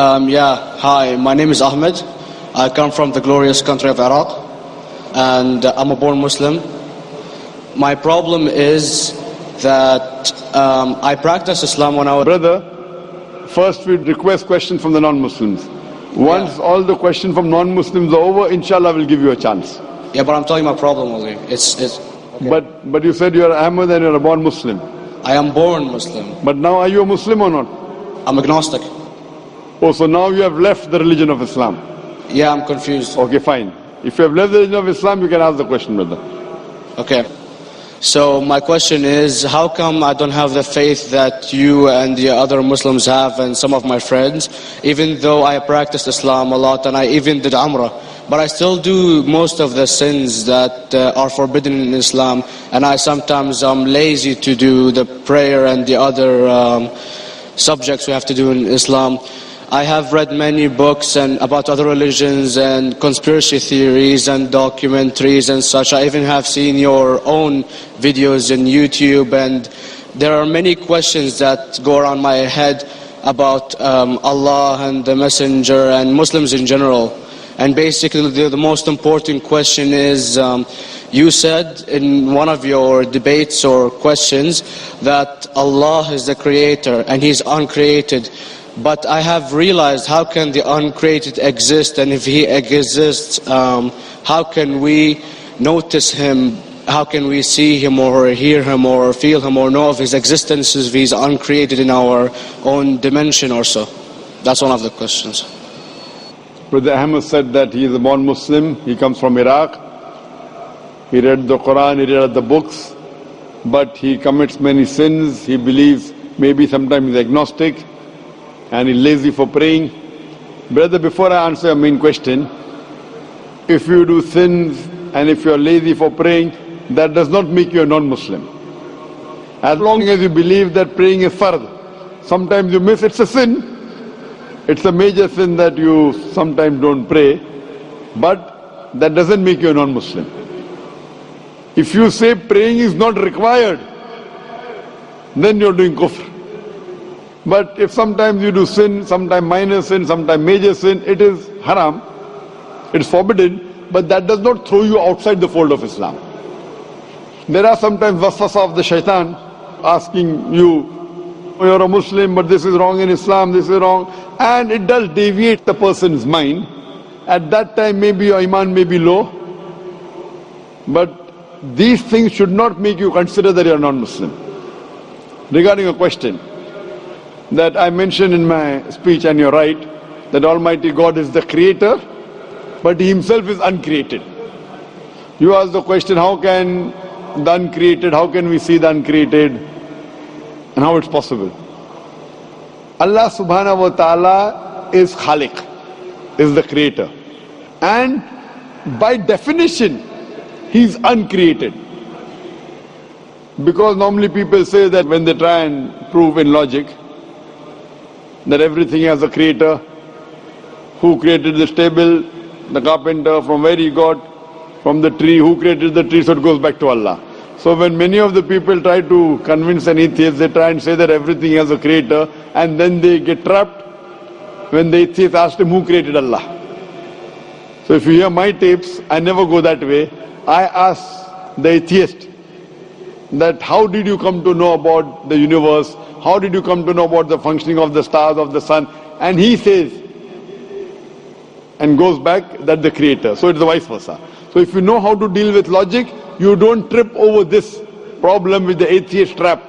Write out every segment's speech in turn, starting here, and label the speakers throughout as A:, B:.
A: Yeah, hi, my name is Ahmed. I come from the glorious country of Iraq, and I'm a born Muslim. My problem is that I practiced Islam when I was...
B: Brother, first we request questions from the non-Muslims. Once all the questions from non-Muslims are over, inshallah we'll give you a chance.
A: Yeah, but I'm telling you my problem only. Okay.
B: But you said you're Ahmed and you're a born Muslim.
A: I am born Muslim.
B: But now are you a Muslim or not?
A: I'm agnostic.
B: Oh, so now you have left the religion of Islam.
A: Yeah, I'm confused.
B: Okay, fine. If you have left the religion of Islam, you can ask the question, brother.
A: Okay. So my question is, how come I don't have the faith that you and the other Muslims have and some of my friends, even though I practiced Islam a lot and I even did Umrah, but I still do most of the sins that are forbidden in Islam, and I sometimes am lazy to do the prayer and the other subjects we have to do in Islam. I have read many books and about other religions and conspiracy theories and documentaries and such. I even have seen your own videos in YouTube, and there are many questions that go around my head about Allah and the Messenger and Muslims in general. And basically the most important question is, you said in one of your debates or questions that Allah is the creator and He's uncreated. But I have realized, how can the uncreated exist? And if He exists, how can we notice Him? How can we see Him or hear Him or feel Him or know of His existence if He's uncreated in our own dimension or so? That's one of the questions.
B: Brother Ahmed said that he is a born Muslim. He comes from Iraq. He read the Quran, he read the books, but he commits many sins. He believes, maybe sometimes he's agnostic, and he's lazy for praying. Brother, before I answer your main question, if you do sins and if you're lazy for praying, that does not make you a non-Muslim. As long as you believe that praying is fard, sometimes you miss, it's a sin. It's a major sin that you sometimes don't pray, but that doesn't make you a non-Muslim. If you say praying is not required, then you're doing kufr. But if sometimes you do sin, sometimes minor sin, sometimes major sin, it is haram, it's forbidden, but that does not throw you outside the fold of Islam. There are sometimes waswasa of the shaitan asking you, you're a Muslim, but this is wrong in Islam, this is wrong, and it does deviate the person's mind. At that time maybe your iman may be low, but these things should not make you consider that you're non-Muslim. Regarding a question that I mentioned in my speech, and you're right, that Almighty God is the creator, but He Himself is uncreated. You asked the question, how can the uncreated, how can we see the uncreated, and how it's possible? Allah subhanahu wa ta'ala is Khaliq, is the creator. And by definition, He's uncreated. Because normally people say that when they try and prove in logic that everything has a creator, who created this table, the carpenter, from where he got, from the tree, who created the tree, so it goes back to Allah. So when many of the people try to convince an atheist, they try and say that everything has a creator, and then they get trapped when the atheist asks him who created Allah. So if you hear my tapes, I never go that way. I ask the atheist that how did you come to know about the universe? How did you come to know about the functioning of the stars, of the sun? And he says, and goes back, that the creator. So it's the vice versa. So if you know how to deal with logic, you don't trip over this problem with the atheist trap,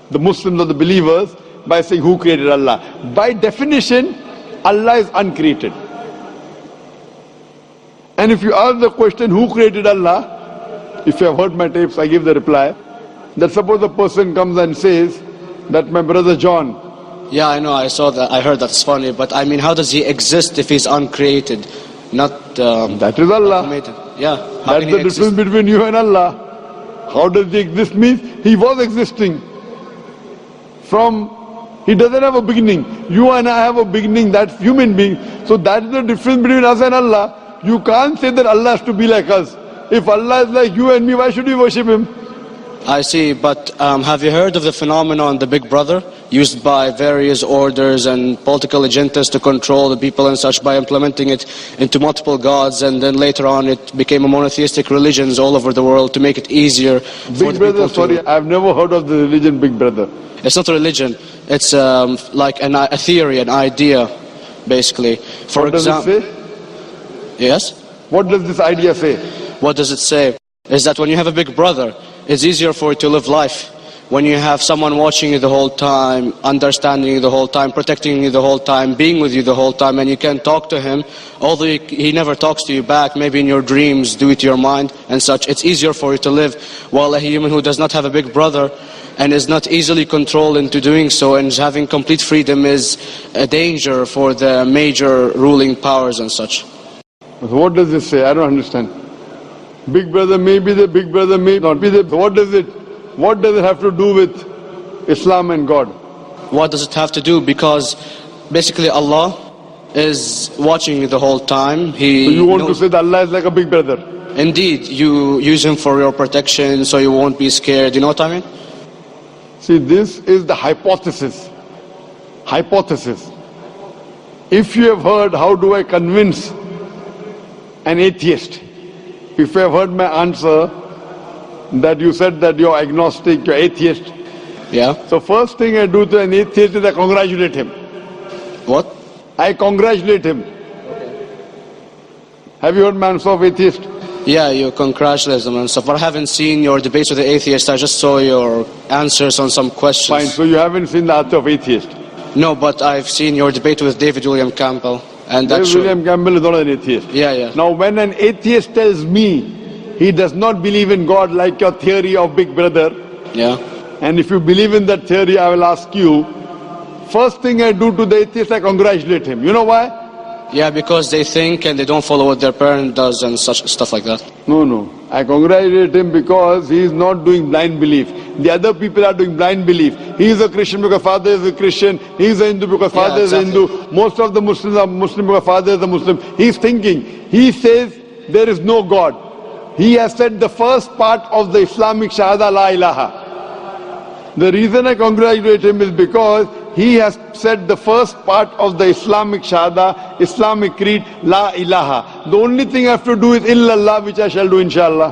B: the Muslims or the believers, by saying who created Allah. By definition, Allah is uncreated. And if you ask the question, who created Allah? If you have heard my tapes, I give the reply, that suppose a person comes and says that my brother John.
A: Yeah, I know, I saw that, I heard that's funny, but I mean, how does he exist if he's uncreated? Not
B: that is Allah.
A: Automated. Yeah.
B: That's the difference between you and Allah. How does he exist? Means he was existing. He doesn't have a beginning. You and I have a beginning, that's human being. So that's the difference between us and Allah. You can't say that Allah has to be like us. If Allah is like you and me, why should we worship Him?
A: I see, but have you heard of the phenomenon, the Big Brother? used by various orders and political agendas to control the people and such by implementing it into multiple gods, and then later on it became a monotheistic religions all over the world to make it easier for
B: Big
A: the
B: Brother,
A: people
B: sorry,
A: to...
B: I've never heard of the religion Big Brother.
A: It's not a religion, it's like a theory, an idea, basically. For
B: What does it say?
A: Yes?
B: What does this idea say?
A: What does it say? Is that when you have a big brother, it's easier for you to live life. When you have someone watching you the whole time, understanding you the whole time, protecting you the whole time, being with you the whole time, and you can talk to him, although he never talks to you back, maybe in your dreams, due to your mind and such, it's easier for you to live. While a human who does not have a big brother and is not easily controlled into doing so and is having complete freedom is a danger for the major ruling powers and such.
B: What does this say? I don't understand. Big brother may be the big brother may not be the... What does it have to do with Islam and God?
A: What does it have to do? Because basically Allah is watching you the whole time.
B: So you want to
A: knows...
B: say that Allah is like a big brother?
A: Indeed, you use him for your protection so you won't be scared. You know what I mean?
B: See, this is the hypothesis. Hypothesis. If you have heard, how do I convince an atheist? If you have heard my answer, that you said that you're agnostic, you're atheist.
A: Yeah.
B: So first thing I do to an atheist is I congratulate him.
A: What?
B: I congratulate him. Have you heard my answer of atheist?
A: Yeah, you congratulate them and stuff. But I haven't seen your debates with the atheist. I just saw your answers on some questions.
B: Fine, so you haven't seen the answer of atheist?
A: No, but I've seen your debate with David William Campbell. And that's
B: William Campbell is not an atheist.
A: Yeah.
B: Now when an atheist tells me he does not believe in God like your theory of Big Brother,
A: yeah.
B: And if you believe in that theory, I will ask you, first thing I do to the atheist, I congratulate him. You know why?
A: Yeah, because they think and they don't follow what their parent does and such stuff like that.
B: No. I congratulate him because he is not doing blind belief. The other people are doing blind belief. He is a Christian because father is a Christian. He is a Hindu because father is a Hindu. Most of the Muslims are Muslim because father is a Muslim. He is thinking. He says there is no God. He has said the first part of the Islamic Shahada, La ilaha. The reason I congratulate him is because he has said the first part of the Islamic Shahada, Islamic Creed, La ilaha. The only thing I have to do is illallah, which I shall do inshallah.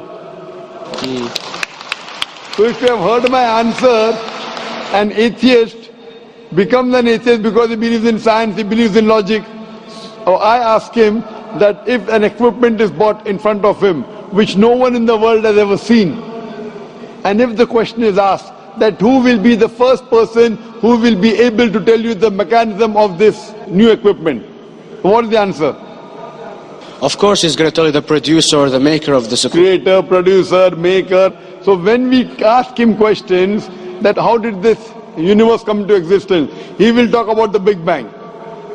B: So if you have heard my answer, an atheist becomes an atheist because he believes in science, he believes in logic. Or I ask him that if an equipment is bought in front of him, which no one in the world has ever seen, and if the question is asked, that who will be the first person who will be able to tell you the mechanism of this new equipment? What is the answer?
A: Of course he's going to tell you the producer or the maker of this equipment.
B: Creator, producer, maker. So when we ask him questions that how did this universe come into existence, he will talk about the Big Bang.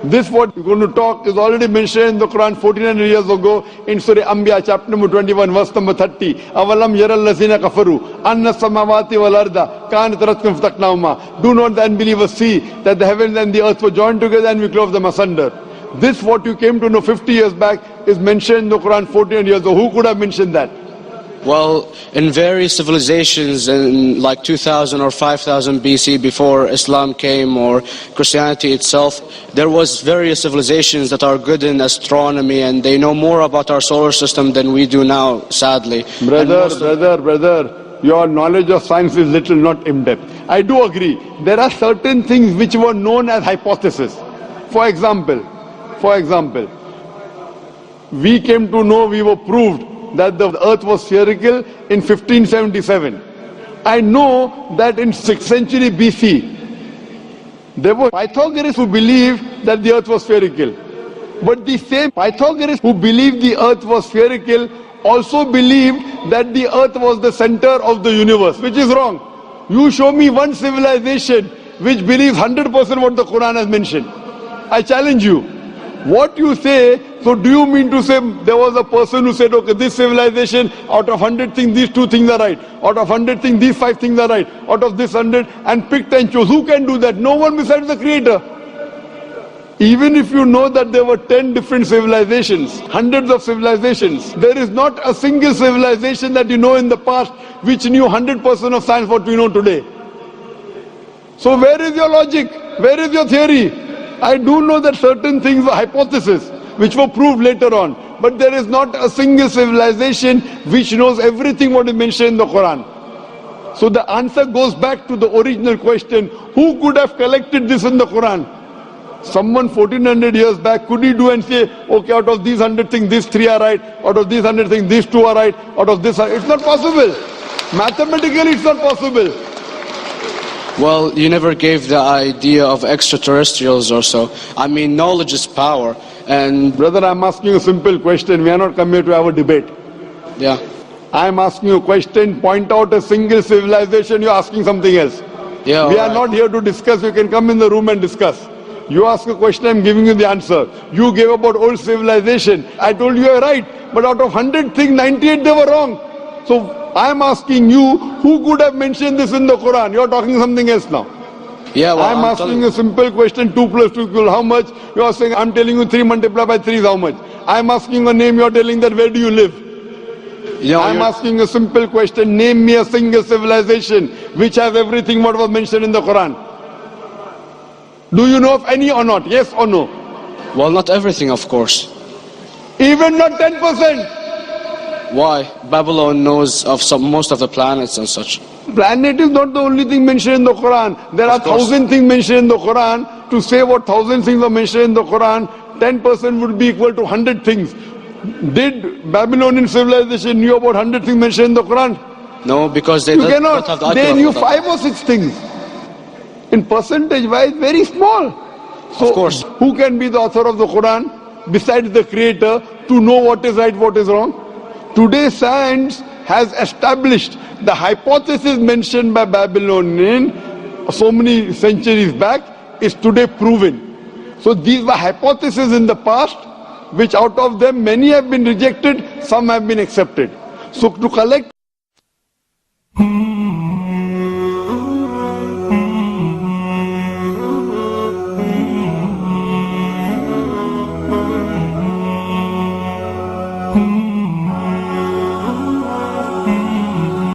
B: This what we're going to talk is already mentioned in the Quran 1400 years ago in Surah Anbiya chapter number 21 verse number 30. Avalam yaral lazina kafaru anna samawati wal arda kanat ratkum fataqnahuma. Do not the unbelievers see that the heavens and the earth were joined together and we clove them asunder. This what you came to know 50 years back is mentioned in the Quran 1400 years ago. Who could have mentioned that?
A: Well, in various civilizations in like 2000 or 5000 BC before Islam came or Christianity itself, there was various civilizations that are good in astronomy and they know more about our solar system than we do now, sadly.
B: Brother, your knowledge of science is little, not in-depth. I do agree. There are certain things which were known as hypotheses. For example, we came to know, we were proved that the earth was spherical in 1577. I know that in 6th century BC, there were Pythagoreans who believed that the earth was spherical. But the same Pythagoreans who believed the earth was spherical also believed that the earth was the center of the universe, which is wrong. You show me one civilization which believes 100% what the Quran has mentioned. I challenge you. What you say, so do you mean to say there was a person who said, okay, this civilization, out of 100 things, these 2 things are right. Out of 100 things, these 5 things are right. Out of this 100, and picked and chose. Who can do that? No one besides the Creator. Even if you know that there were 10 different civilizations, hundreds of civilizations, there is not a single civilization that you know in the past which knew 100% of science what we know today. So where is your logic? Where is your theory? I do know that certain things were hypotheses which were proved later on. But there is not a single civilization which knows everything what is mentioned in the Quran. So the answer goes back to the original question, who could have collected this in the Quran? Someone 1400 years back, could he do and say, okay, out of these 100 things, these 3 are right, out of these 100 things, these 2 are right, out of this, it's not possible. Mathematically, it's not possible.
A: Well, you never gave the idea of extraterrestrials or so. I mean, knowledge is power. And
B: brother, I'm asking you a simple question. We are not come here to have a debate.
A: Yeah.
B: I'm asking you a question. Point out a single civilization. You're asking something else.
A: Yeah.
B: We are not here to discuss. You can come in the room and discuss. You ask a question, I'm giving you the answer. You gave about old civilization. I told you you're right. But out of 100 things, 98 they were wrong. So I'm asking you, who could have mentioned this in the Quran? You're talking something else now.
A: Yeah, well,
B: I'm asking a simple question, 2 plus 2 equal how much? You are saying, I'm telling you 3 multiplied by 3 is how much? I'm asking a name, you're telling that where do you live? I'm asking a simple question, name me a single civilization which has everything what was mentioned in the Quran. Do you know of any or not? Yes or no?
A: Well, not everything, of course.
B: Even not 10%?
A: Why? Babylon knows of most of the planets and such.
B: Planet is not the only thing mentioned in the Quran. There are 1,000 things mentioned in the Quran. To say what 1,000 things are mentioned in the Quran, 10% would be equal to 100 things. Did Babylonian civilization knew about 100 things mentioned in the Quran?
A: No, because they
B: you
A: don't
B: cannot.
A: have the
B: They knew 5 or 6 things. In percentage wise, very small. So,
A: of course.
B: Who can be the author of the Quran besides the creator to know what is right, what is wrong? Today science has established the hypothesis mentioned by Babylonian so many centuries back is today proven. So these were hypotheses in the past, which out of them many have been rejected, some have been accepted. So to collect